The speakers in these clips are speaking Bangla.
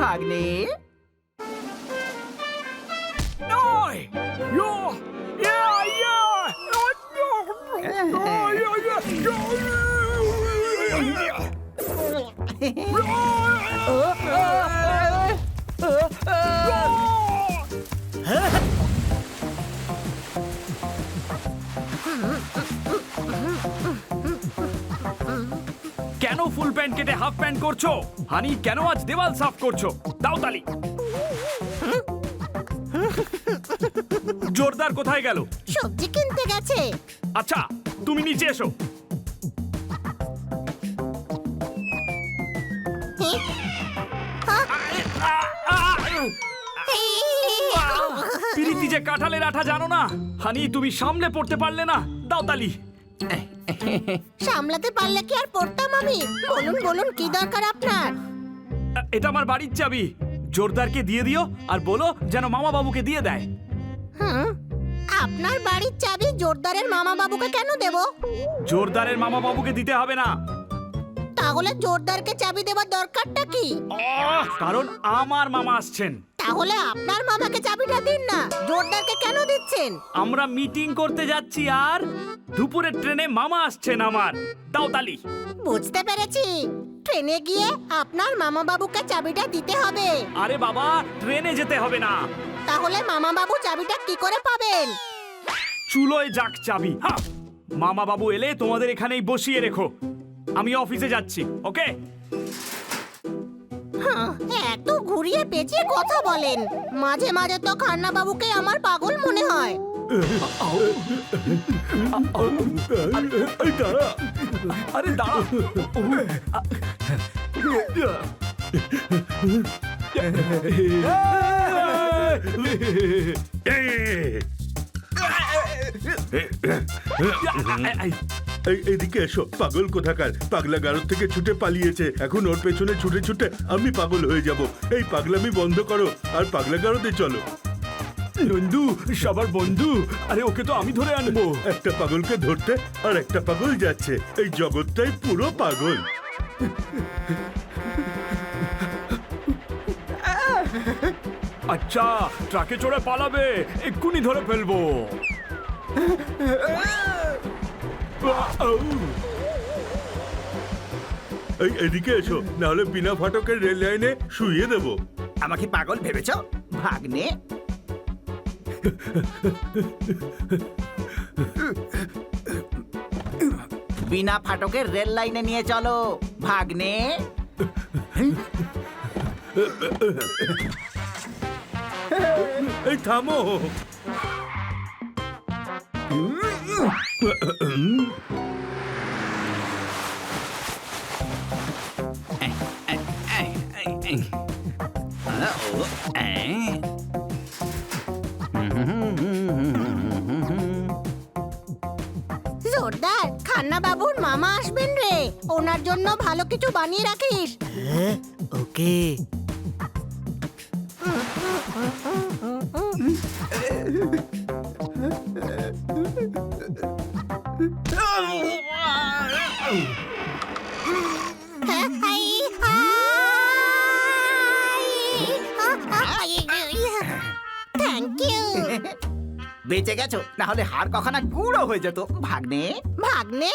ভাগ্নে। কেন ফুল প্যান্ট কেটে হাফ প্যান্ট করছো? হানি কেন আজ দেওয়াল সাফ করছো? দাও তালি। জোরদার কোথায় গেল? সবজি কিনতে গেছে। আচ্ছা তুমি নিচে এসো। পিরিতি যে কাঁঠালের আঠা জানো না? হানি তুমি সামলে পড়তে পারলে না? দাও তালি। সামলাতে পারলে কি আর পড়তাম আমি? বলুন বলুন কি দরকার আপনার? এটা আমার বাড়ির চাবি। জোরদারকে দিয়ে দিও আর বলো যেন মামা বাবুকে দিয়ে দেয়। হুম, আপনার বাড়ির চাবি জোরদারের মামা বাবুকে কেন দেব? জোরদারের মামা বাবুকে দিতে হবে না। তাহলে জোরদারকে চাবি দেবার দরকারটা কি? কারণ আমার মামা আসছেন। তাহলে আপনার মামাকে চাবিটা দিন না, জোরদারকে কেন দিচ্ছেন? আমরা মিটিং করতে যাচ্ছি আর দুপুরের ট্রেনে মামা আসছেন আমার। দাও তালি। বুঝতে পেরেছি, ট্রেনে গিয়ে আপনার মামা বাবুকে চাবিটা দিতে হবে। আরে বাবা, ট্রেনে যেতে হবে না। তাহলে মামা বাবু চাবিটা কি করে পাবেন? চুলোয় যাক চাবি। হ্যাঁ, মামা বাবু এলে তোমাদের এখানেই বসিয়ে রেখো। আমি অফিসে যাচ্ছি। ওকে? হ্যাঁ, এত ঘুরিয়ে পেঁচিয়ে কথা বলেন। মাঝে মাঝে তো খান্না বাবুকে আমার পাগল মনে হয়। আরে দাঁড়া। এদিকে এসো, পাগল কোথাকার। পাগলা গারদ থেকে ছুটে পালিয়েছে, এখন ওর পেছনে ছুটে ছুটে আমি পাগল হয়ে যাব। এই পাগলামি বন্ধ করো আর পাগলা গারদে চলো। নন্দু সবার বন্ধু। আরে ওকে তো আমি ধরে আনবো। একটা পাগলকে ধরতে আর একটা পাগল যাচ্ছে। এই জগৎটাই পুরো পাগল। আচ্ছা, ট্রাকে চড়ে পালাবে, এক্ষুনি ধরে ফেলবো। এই এদিকে এসো, নাহলে বিনা ফাটকের রেল লাইনে শুইয়ে দেবো। আমাকে পাগল ভেবেছো ভাগ্নে? বিনা ফাটকের রেল লাইনে নিয়ে চলো ভাগ্নে। এই থামো। জোরদার, খান্না বাবুর মামা আসবেন রে, ওনার জন্য ভালো কিছু বানিয়ে রাখিস। ওকে। Thank you. বেঁচে গেছো, না হলে হাড় কখনা গুঁড়ো হয়ে যেত ভাগ্নে। ভাগ্নে,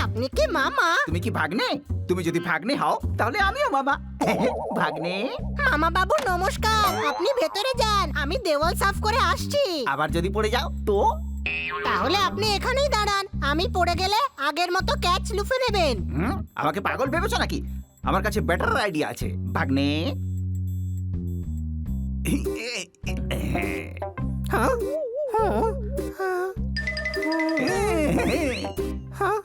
আপনি কি মামা? তুমি কি ভাগ্নে? তুমি যদি ভাগ্নে হও তাহলে আমিও মামা। ভাগ্নে। মামা বাবু নমস্কার, আপনি ভেতরে যান, আমি দেওয়াল সাফ করে আসছি। আবার যদি পড়ে যাও তো? তাহলে আপনি এখানেই দাঁড়ান, আমি পড়ে গেলে আগের মতো ক্যাচ লুফে নেবেন। আমাকে পাগল ভেবেছো নাকি? আমার কাছে বেটার আইডিয়া আছে ভাগ্নে। হ্যাঁ? হ্যাঁ? হ্যাঁ?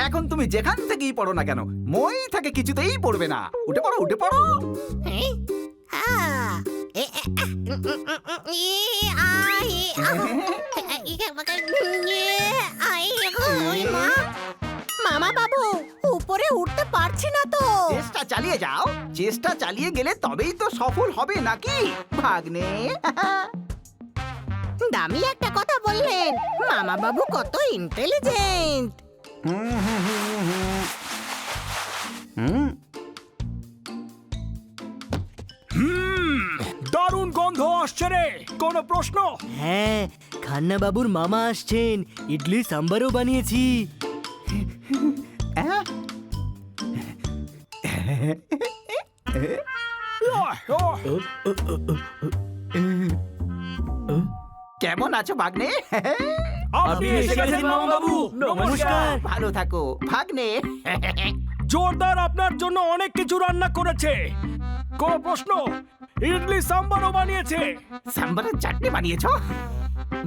এখন তুমি যেখান থেকেই পড়ো না কেন, মই থাকে কিছুতেই পড়বে না। উঠে পড়ো, উঠে পড়ো। মামা বাবু, উপরে উঠতে পারছি না তো। চেষ্টা চালিয়ে যাও, চেষ্টা চালিয়ে গেলে তবেই তো সফল হবে নাকি ভাগ্নে? দামি একটা কথা বললেন, মামা বাবু কত ইন্টেলিজেন্ট। দারুণ গন্ধ আসছে রে, কোনো প্রশ্ন? হ্যাঁ, খান্না বাবুর মামা আসছেন, ইডলি সাম্বারও বানিয়েছি। কেমন আছো ভাগ্নে? আপনি এসে গেছেন মামা বাবু, নমস্কার। ভালো থাকো ভাগ্নে। জোরদার আপনার জন্য অনেক কিছু রান্না করেছে, কোনো প্রশ্ন? ইডলি সাম্বারও বানিয়েছে। সাম্বারের চাটনি বানিয়েছো?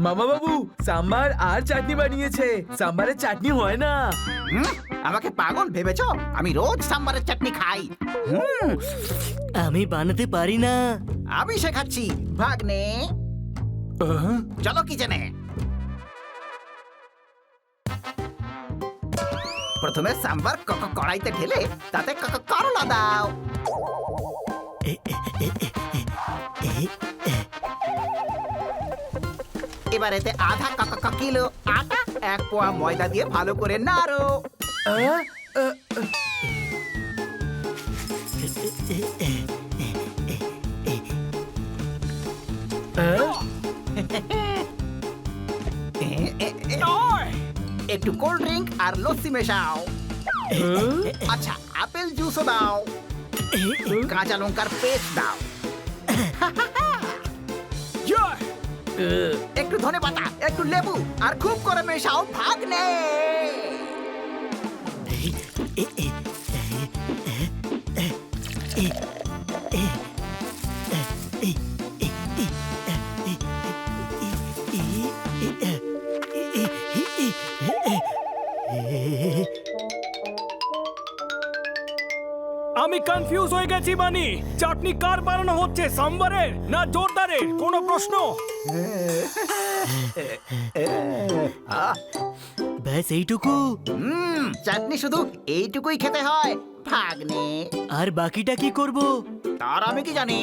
মামা বাবু সাম্বার আর চাটনি বানিয়েছে। সাম্বারের চাটনি হয় না। হুম, আমাকে পাগল ভেবেছো? আমি রোজ সাম্বারের চাটনি খাই। আমি বানাতে পারি না। আমি শেখাচ্ছি ভাগ্নে। চলো কিচেনে। প্রথমে সাম্বার কড়াইতে ঢেলে তাতে করলা দাও। এবার এতে আধা কিলো আটা, 1 পোয়া ময়দা দিয়ে ভালো করে নাড়ো। একটু কোল্ড ড্রিঙ্ক আর লস্যি মেশাও। আচ্ছা, আপেল জুসও দাও। কাঁচা লঙ্কার পেস্ট দাও। একটু ধনেপাতা, একটু লেবু আর খুব করে মেশাও ভাগ্নে। আমি কনফিউজ হয়ে গেছি বানি, চাটনি কার বানানো হচ্ছে, সাম্বারের না জোরদারের? কোনো প্রশ্ন? ব্যাস এইটুকু? চাটনি শুধু এইটুকুই খেতে হয় ভাগ্নে। আর বাকিটা কি করব? তার আমি কি জানি।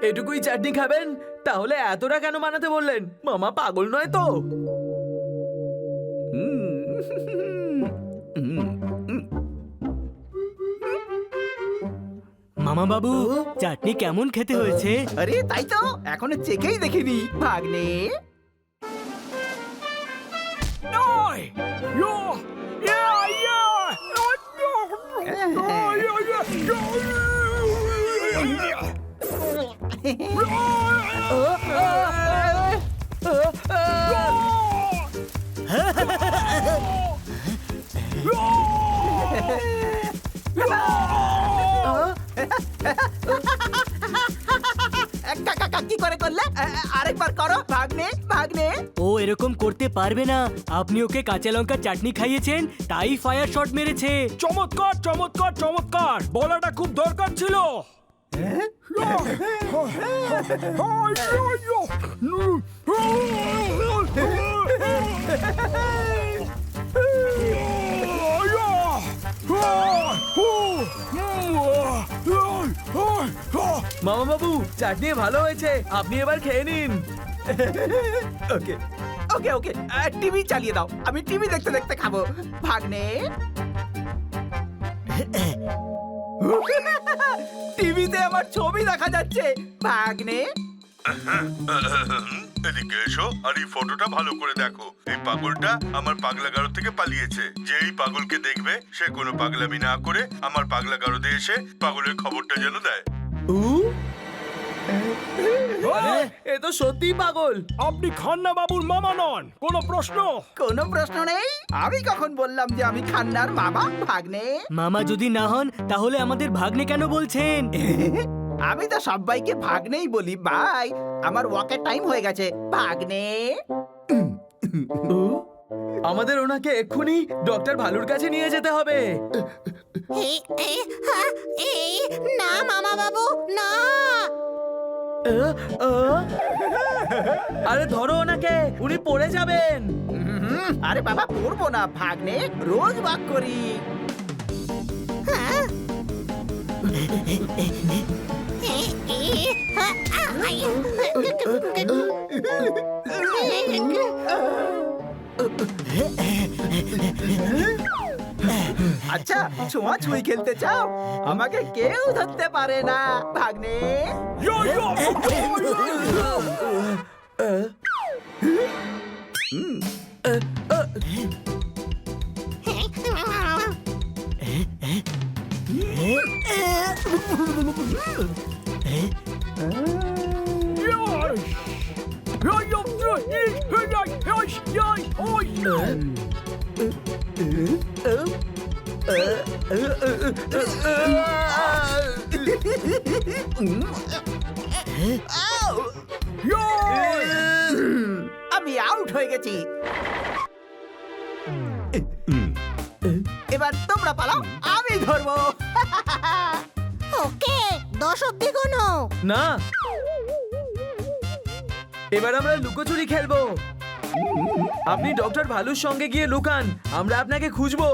এটুকুই চাটনি খাবেন? তাহলে এতটা কেন বানাতে বললেন? মামা পাগল নয় তো? মামা বাবু, চাটনি কেমন খেতে হয়েছে? আরে তাই তো, এখনো চেখেই দেখিনি ভাগ্নে। নয়, ইয়ো, ইয়া, ইয়া, কি করে করলে? আরেকবার করো ভাগ্নে, ভাগ্নে। ও এরকম করতে পারবে না। আপনি ওকে কাঁচা লঙ্কা চাটনি খাইয়েছেন, তাই ফায়ার শট মেরেছে। চমৎকার চমৎকার চমৎকার, বলাটা খুব দরকার ছিল। মামা বাবু চাটনি ভালো হয়েছে, আপনি এবার খেয়ে নিন। ওকে ওকে ওকে, টিভি চালিয়ে দাও, আমি টিভি দেখতে দেখতে খাবো ভাগ্নে। টিভিতে আমার ছবি দেখা যাচ্ছে ভাগ্নে। এদিকে এসো আর এই ফটোটা ভালো করে দেখো। এই পাগলটা আমার পাগলাগারো থেকে পালিয়েছে। যে এই পাগলকে দেখবে সে কোনো পাগলামি না করে আমার পাগলাগারোতে এসে পাগলের খবরটা যেন দেয়। আরে, এ তো সত্যি পাগল। আপনি খান্না বাবুর মামা নন, কোনো প্রশ্ন? কোনো প্রশ্ন নেই। আমি কখন বললাম যে আমি খান্নার মামা ভাগ্নে? মামা যদি না হন তাহলে আমাদের ভাগ্নে কেন বলছেন? আমি তো সবাইকে ভাগ্নেই বলি ভাই। আমার ওয়াকের টাইম হয়ে গেছে ভাগ্নে। আমাদের ওনাকে এক্ষুনি ডক্টর ভালুর কাছে নিয়ে যেতে হবে। না মামা বাবু, না। আরে ধরো ওনাকে, উনি পড়ে যাবেন। আরে বাবা, পড়বো না ভাগ্নে, রোজ ওয়াক করি। আচ্ছা ছোঁয়াছুঁই খেলতে চাও আমাকে কেউ ধরতে পারে না ভাগ্নে। আমি আউট হয়ে গেছি। এবার তোমরা পালাও, আমি ধরবো। ওকে 10 অব্দি গোনো। না, এবার আমরা লুকোচুরি খেলবো। আপনি ডক্টর ভালুর সঙ্গে গিয়ে লুকান, আমরা আপনাকে খুঁজবো।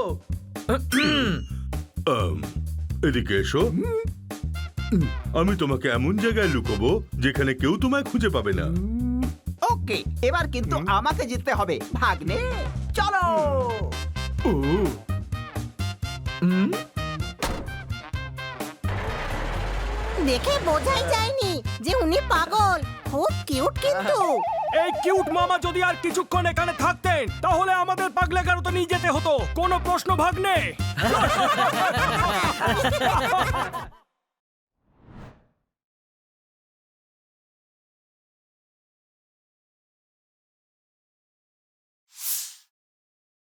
এদিকে এসো। আমি তোমাকে এমন জায়গায় লুকোবো যেখানে কেউ তোমায় খুঁজে পাবে না। ওকে এবার কিন্তু আমাকে জিততে হবে ভাগ্নে, চলো। ও দেখে বোঝাই যায়নি যে উনি পাগল। খুব কিউট কিন্তু। এই কিউট মামা যদি আর কিছুক্ষণ এখানে থাকতেন তাহলে আমাদের পাগলা গারোতে নিয়ে যেতে হতো। কোনো প্রশ্ন ভাগ্নে?